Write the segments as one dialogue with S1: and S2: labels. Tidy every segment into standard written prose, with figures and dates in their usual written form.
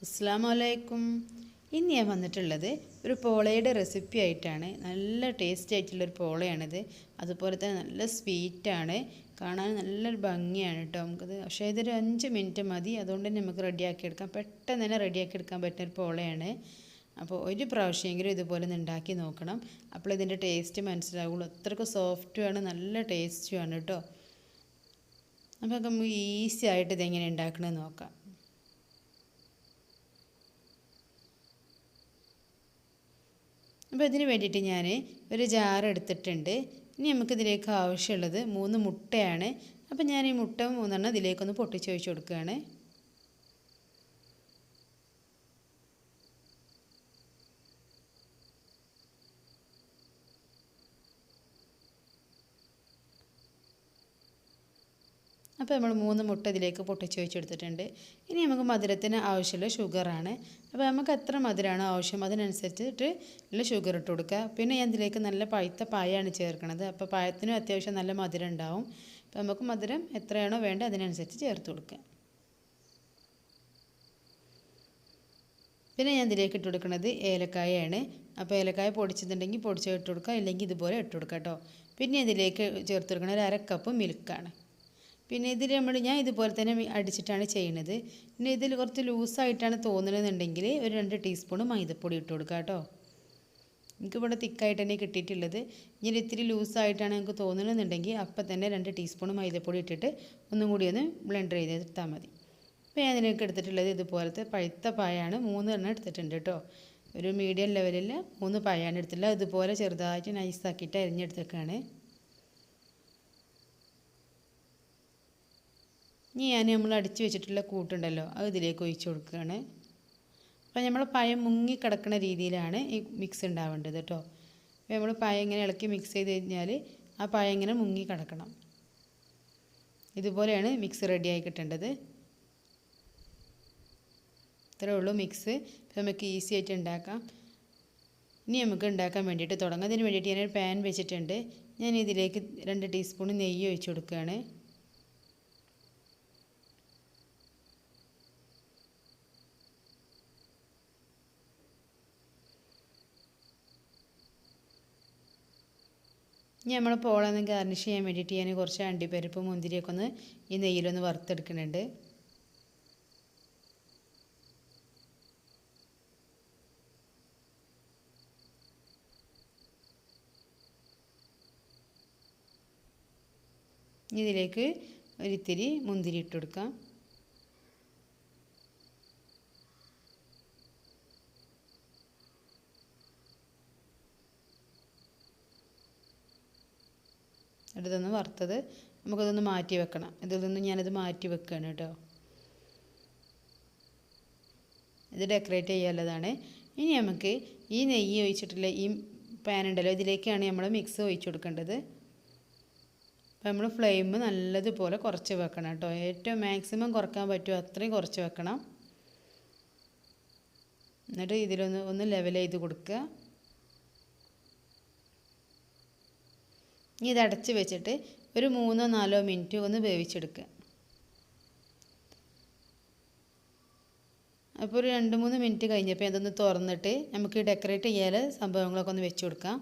S1: അസ്സലാമു അലൈക്കും. ഇന്ന് ഞാൻ വന്നിട്ടുള്ളത് ഒരു പോളയുടെ റെസിപ്പി ആയിട്ടാണ്. നല്ല ടേസ്റ്റ് ആയിട്ടുള്ളൊരു പോളയാണിത്. അതുപോലെ തന്നെ നല്ല സ്വീറ്റാണ്, കാണാൻ നല്ലൊരു ഭംഗിയാണ് കേട്ടോ. നമുക്കത് പക്ഷേ ഇതൊരു 5 മിനിറ്റ് മതി, അതുകൊണ്ട് തന്നെ നമുക്ക് റെഡിയാക്കി എടുക്കാം. പെട്ടെന്ന് തന്നെ റെഡിയാക്കി എടുക്കാൻ പറ്റുന്ന ഒരു പോളയാണ്. അപ്പോൾ ഒരു പ്രാവശ്യമെങ്കിലും ഇതുപോലെ ഒന്ന് ഉണ്ടാക്കി നോക്കണം. അപ്പോൾ ഇതിൻ്റെ ടേസ്റ്റ് മനസ്സിലാവുള്ളൂ. അത്രയ്ക്ക് സോഫ്റ്റുമാണ്, നല്ല ടേസ്റ്റുമാണ് കേട്ടോ. അപ്പോൾ നമുക്ക് ഈസി ആയിട്ട് ഇതെങ്ങനെ ഉണ്ടാക്കണമെന്ന് നോക്കാം. അപ്പോൾ ഇതിന് വേണ്ടിയിട്ട് ഞാൻ ഒരു ജാർ എടുത്തിട്ടുണ്ട്. ഇനി നമുക്കിതിലേക്ക് ആവശ്യമുള്ളത് 3 മുട്ടയാണ്. അപ്പോൾ ഞാൻ ഈ മുട്ട 3 ഇതിലേക്കൊന്ന് പൊട്ടിച്ച് ഒഴിച്ച് കൊടുക്കുകയാണ്. അപ്പോൾ നമ്മൾ 3 മുട്ട ഇതിലേക്ക് പൊട്ടിച്ച് വെച്ചെടുത്തിട്ടുണ്ട്. ഇനി നമുക്ക് മധുരത്തിന് ആവശ്യമുള്ള ഷുഗറാണ്. അപ്പോൾ നമുക്ക് എത്ര മധുരമാണോ ആവശ്യം അതിനനുസരിച്ചിട്ട് ഉള്ള ഷുഗർ ഇട്ട് കൊടുക്കുക. പിന്നെ ഞാൻ ഇതിലേക്ക് നല്ല പഴുത്ത പായാണ് ചേർക്കുന്നത്. അപ്പോൾ പായത്തിനും അത്യാവശ്യം നല്ല മധുരം ഉണ്ടാവും. അപ്പോൾ നമുക്ക് മധുരം എത്രയാണോ വേണ്ടത് അതിനനുസരിച്ച് ചേർത്ത് കൊടുക്കുക. പിന്നെ ഞാൻ ഇതിലേക്ക് ഇട്ട് കൊടുക്കുന്നത് ഏലക്കായയാണ്. അപ്പോൾ ഏലക്കായ പൊടിച്ചിട്ടുണ്ടെങ്കിൽ പൊടിച്ച് ഇട്ട് കൊടുക്കുക, ഇല്ലെങ്കിൽ ഇതുപോലെ ഇട്ട് കൊടുക്കുക കേട്ടോ. പിന്നെ ഇതിലേക്ക് ചേർത്ത് കൊടുക്കുന്നത് 1/2 കപ്പ് മിൽക്കാണ്. പിന്നെ ഇതിൽ ഞാൻ ഇതുപോലെ തന്നെ അടിച്ചിട്ടാണ് ചെയ്യുന്നത്. പിന്നെ ഇതിൽ കുറച്ച് ലൂസായിട്ടാണ് തോന്നുന്നതെന്നുണ്ടെങ്കിൽ ഒരു 2 ടീസ്പൂൺ മൈദപ്പൊടി ഇട്ട് കൊടുക്കുക കേട്ടോ. എനിക്കിവിടെ തിക്കായിട്ട് തന്നെ കിട്ടിയിട്ടുള്ളത്. ഇനി ഇത്തിരി ലൂസായിട്ടാണ് നിങ്ങൾക്ക് തോന്നുന്നതെന്നുണ്ടെങ്കിൽ അപ്പം തന്നെ 2 ടീസ്പൂൺ മൈദപ്പൊടി ഇട്ടിട്ട് ഒന്നും കൂടി ഒന്ന് ബ്ലെൻഡർ ചെയ്തെടുത്താൽ മതി. അപ്പോൾ ഞാൻ ഇതിലേക്ക് എടുത്തിട്ടുള്ളത് ഇതുപോലത്തെ പഴുത്ത പായാണ് 3 എടുത്തിട്ടുണ്ട് കേട്ടോ. ഒരു മീഡിയം ലെവലിൽ 3 പായാണ് എടുത്തിട്ടുള്ളത്. ഇതുപോലെ ചെറുതായിട്ട് നൈസാക്കിയിട്ട് അരിഞ്ഞെടുത്തേക്കാണ്. ഇനി നമ്മൾ അടിച്ച് വെച്ചിട്ടുള്ള കൂട്ടുണ്ടല്ലോ അത് ഇതിലേക്ക് ഒഴിച്ച് കൊടുക്കുകയാണ്. അപ്പോൾ നമ്മൾ പഴം മുങ്ങി കിടക്കുന്ന രീതിയിലാണ് ഈ മിക്സ് ഉണ്ടാവേണ്ടത് കേട്ടോ. അപ്പോൾ നമ്മൾ പഴം ഇങ്ങനെ ഇളക്കി മിക്സ് ചെയ്ത് കഴിഞ്ഞാൽ ആ പഴം ഇങ്ങനെ മുങ്ങി കിടക്കണം. ഇതുപോലെയാണ് മിക്സ് റെഡിയായി കിട്ടേണ്ടത്. ഇത്രയേ ഉള്ളൂ മിക്സ്. അപ്പോൾ നമുക്ക് ഈസി ആയിട്ട് ഉണ്ടാക്കാം. ഇനി നമുക്ക് ഉണ്ടാക്കാൻ വേണ്ടിയിട്ട് തുടങ്ങാം. അതിന് വേണ്ടിയിട്ട് ഞാനൊരു പാൻ വെച്ചിട്ടുണ്ട്. ഞാൻ ഇതിലേക്ക് 2 ടീസ്പൂൺ നെയ്യ് ഒഴിച്ച് കൊടുക്കുകയാണ്. ഇനി നമ്മൾ പോളൊന്ന് ഗാർണിഷ് ചെയ്യാൻ വേണ്ടിയിട്ട് ഞാൻ കുറച്ച് അണ്ടിപ്പരിപ്പ് മുന്തിരിയൊക്കെ ഒന്ന് ഈ നെയ്യിലൊന്ന് വറുത്തെടുക്കുന്നുണ്ട്. ഇനി ഇതിലേക്ക് ഒരിത്തിരി മുന്തിരി ഇട്ട് കൊടുക്കാം. അടുത്തൊന്ന് വറുത്തത് നമുക്കതൊന്ന് മാറ്റി വെക്കണം. ഇതിൽ നിന്ന് ഞാനത് മാറ്റി വെക്കുകയാണ് കേട്ടോ. ഇത് ഡെക്കറേറ്റ് ചെയ്യാനുള്ളതാണ്. ഇനി നമുക്ക് ഈ നെയ്യ് ഒഴിച്ചിട്ടുള്ള ഈ പാൻ ഉണ്ടല്ലോ ഇതിലേക്കാണ് നമ്മൾ മിക്സ് ഒഴിച്ച് കൊടുക്കേണ്ടത്. അപ്പോൾ നമ്മൾ ഫ്ലെയിം നല്ലതുപോലെ കുറച്ച് വെക്കണം കേട്ടോ. ഏറ്റവും മാക്സിമം കുറക്കാൻ പറ്റുമോ അത്രയും കുറച്ച് വെക്കണം. എന്നിട്ട് ഇതിലൊന്ന് ലെവൽ ചെയ്ത് കൊടുക്കുക. ഇനി ഇത് അടച്ച് വെച്ചിട്ട് ഒരു 3-4 മിനിറ്റ് ഒന്ന് വേവിച്ചെടുക്കുക. അപ്പോൾ ഒരു 2-3 മിനിറ്റ് കഴിഞ്ഞപ്പോൾ അതൊന്ന് തുറന്നിട്ട് നമുക്ക് ഡെക്കറേറ്റ് ചെയ്യാൻ സംഭവങ്ങളൊക്കെ ഒന്ന് വെച്ച് കൊടുക്കാം.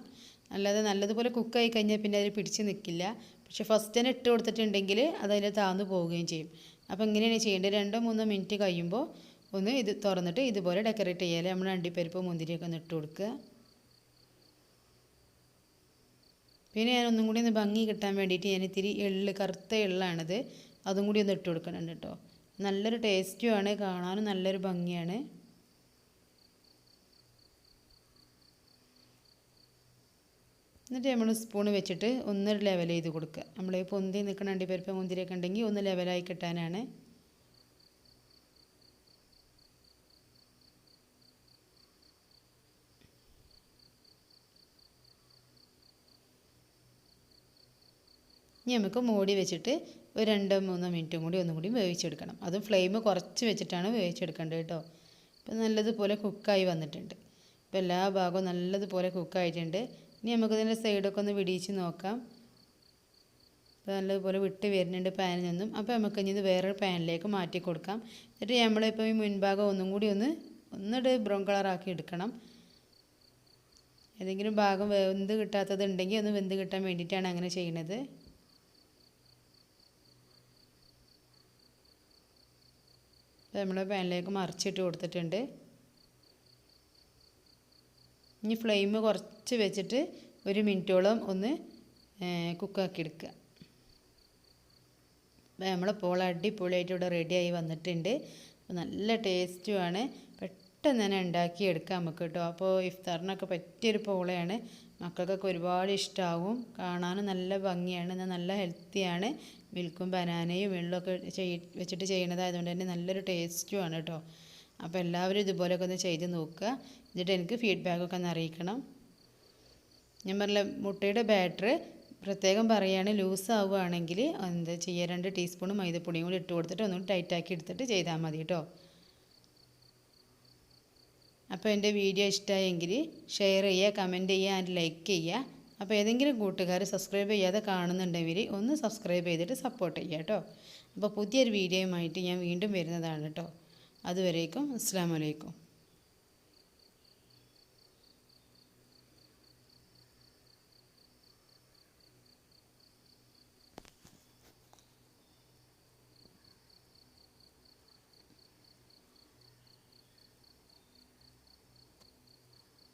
S1: അല്ലാതെ നല്ലതുപോലെ കുക്കായി കഴിഞ്ഞാൽ പിന്നെ അതിൽ പിടിച്ച് നിൽക്കില്ല. പക്ഷേ ഫസ്റ്റ് തന്നെ ഇട്ട് കൊടുത്തിട്ടുണ്ടെങ്കിൽ അതതിൽ താഴ്ന്നു പോവുകയും ചെയ്യും. അപ്പോൾ ഇങ്ങനെയാണ് ചെയ്യേണ്ടത്. 2-3 മിനിറ്റ് കഴിയുമ്പോൾ ഒന്ന് ഇത് തുറന്നിട്ട് ഇതുപോലെ ഡെക്കറേറ്റ് ചെയ്യാൻ നമ്മൾ അണ്ടിപ്പരിപ്പ് മുന്തിരിയൊക്കെ ഒന്ന് ഇട്ട് കൊടുക്കുക. പിന്നെ ഞാൻ ഒന്നും കൂടി ഒന്ന് ഭംഗി കിട്ടാൻ വേണ്ടിയിട്ട് ഞാൻ ഇത്തിരി കറുത്ത എള്ളാണിത്, അതും കൂടി ഒന്ന് ഇട്ട് കൊടുക്കുന്നുണ്ട് കേട്ടോ. നല്ലൊരു ടേസ്റ്റുമാണ്, കാണാനും നല്ലൊരു ഭംഗിയാണ്. എന്നിട്ട് നമ്മൾ സ്പൂൺ വെച്ചിട്ട് ഒന്ന് ലെവൽ ചെയ്ത് കൊടുക്കുക. നമ്മൾ പൊന്തി നിൽക്കുന്ന അണ്ടിപ്പരിപ്പ് മുന്തിരിയൊക്കെ ഉണ്ടെങ്കിൽ ഒന്ന് ലെവലായി കിട്ടാനാണ്. ഇനി നമുക്ക് മൂടി വെച്ചിട്ട് ഒരു 2-3 മിനിറ്റും കൂടി ഒന്നും കൂടി വേവിച്ചെടുക്കണം. അതും ഫ്ലെയിം കുറച്ച് വെച്ചിട്ടാണ് വേവിച്ചെടുക്കേണ്ടത് കേട്ടോ. ഇപ്പോൾ നല്ലതുപോലെ കുക്കായി വന്നിട്ടുണ്ട്. ഇപ്പോൾ എല്ലാ ഭാഗവും നല്ലതുപോലെ കുക്കായിട്ടുണ്ട്. ഇനി നമുക്കിതിൻ്റെ സൈഡൊക്കെ ഒന്ന് വിടിയിച്ച് നോക്കാം. അപ്പോൾ നല്ലതുപോലെ വിട്ട് വരുന്നുണ്ട് പാനിൽ നിന്നും. അപ്പോൾ നമുക്ക് ഇനി ഇത് വേറൊരു പാനിലേക്ക് മാറ്റി കൊടുക്കാം. എന്നിട്ട് നമ്മളിപ്പോൾ ഈ മുൻഭാഗം ഒന്നും കൂടി ഒന്നിട്ട് ബ്രൗൺ കളറാക്കി എടുക്കണം. ഏതെങ്കിലും ഭാഗം വെന്ത് കിട്ടാത്തത് ഉണ്ടെങ്കിൽ ഒന്ന് വെന്ത് കിട്ടാൻ വേണ്ടിയിട്ടാണ് അങ്ങനെ ചെയ്യുന്നത്. നമ്മൾ പാനിലേക്ക് മറിച്ചിട്ട് കൊടുത്തിട്ടുണ്ട്. ഇനി ഫ്ലെയിം കുറച്ച് വെച്ചിട്ട് 1 മിനിറ്റോളം ഒന്ന് കുക്കാക്കി എടുക്കുക. അപ്പോൾ നമ്മളിപ്പോൾ അടിപൊളിയായിട്ട് ഇവിടെ റെഡിയായി വന്നിട്ടുണ്ട്. നല്ല ടേസ്റ്റുമാണ്. പെട്ടെന്ന് തന്നെ ഉണ്ടാക്കിയെടുക്കാം നമുക്ക് കേട്ടോ. അപ്പോൾ ഇഫ്താറിനൊക്കെ പറ്റിയൊരു പോളയാണ്. മക്കൾക്കൊക്കെ ഒരുപാട് ഇഷ്ടമാവും. കാണാനും നല്ല ഭംഗിയാണ്, എന്നാൽ നല്ല ഹെൽത്തിയാണ്. മിൽക്കും ബനാനയും വെള്ളമൊക്കെ വെച്ചിട്ട് ചെയ്യണതായതുകൊണ്ട് തന്നെ നല്ലൊരു ടേസ്റ്റുമാണ് കേട്ടോ. അപ്പോൾ എല്ലാവരും ഇതുപോലെയൊക്കെ ഒന്ന് ചെയ്ത് നോക്കുക. എന്നിട്ട് എനിക്ക് ഫീഡ്ബാക്കൊക്കെ ഒന്ന് അറിയിക്കണം. ഞാൻ പറഞ്ഞ മുട്ടയുടെ ബാറ്റർ പ്രത്യേകം പറയുകയാണ്, ലൂസ് ആവുകയാണെങ്കിൽ എന്താ ചെയ്യുക, 2 ടീസ്പൂൺ മൈദപ്പൊടിയും കൂടി ഇട്ട് കൊടുത്തിട്ട് ഒന്ന് ടൈറ്റാക്കി എടുത്തിട്ട് ചെയ്താൽ മതി കേട്ടോ. അപ്പോൾ എൻ്റെ വീഡിയോ ഇഷ്ടമായെങ്കിൽ ഷെയർ ചെയ്യുക, കമൻറ്റ് ചെയ്യുക, ആൻഡ് ലൈക്ക് ചെയ്യുക. അപ്പോൾ ഏതെങ്കിലും കൂട്ടുകാർ സബ്സ്ക്രൈബ് ചെയ്യാതെ കാണുന്നുണ്ടെങ്കിൽ ഒന്ന് സബ്സ്ക്രൈബ് ചെയ്തിട്ട് സപ്പോർട്ട് ചെയ്യുക കേട്ടോ. അപ്പോൾ പുതിയൊരു വീഡിയോയുമായിട്ട് ഞാൻ വീണ്ടും വരുന്നതാണ് കേട്ടോ. അതുവരേക്കും അസ്സലാമു അലൈക്കും.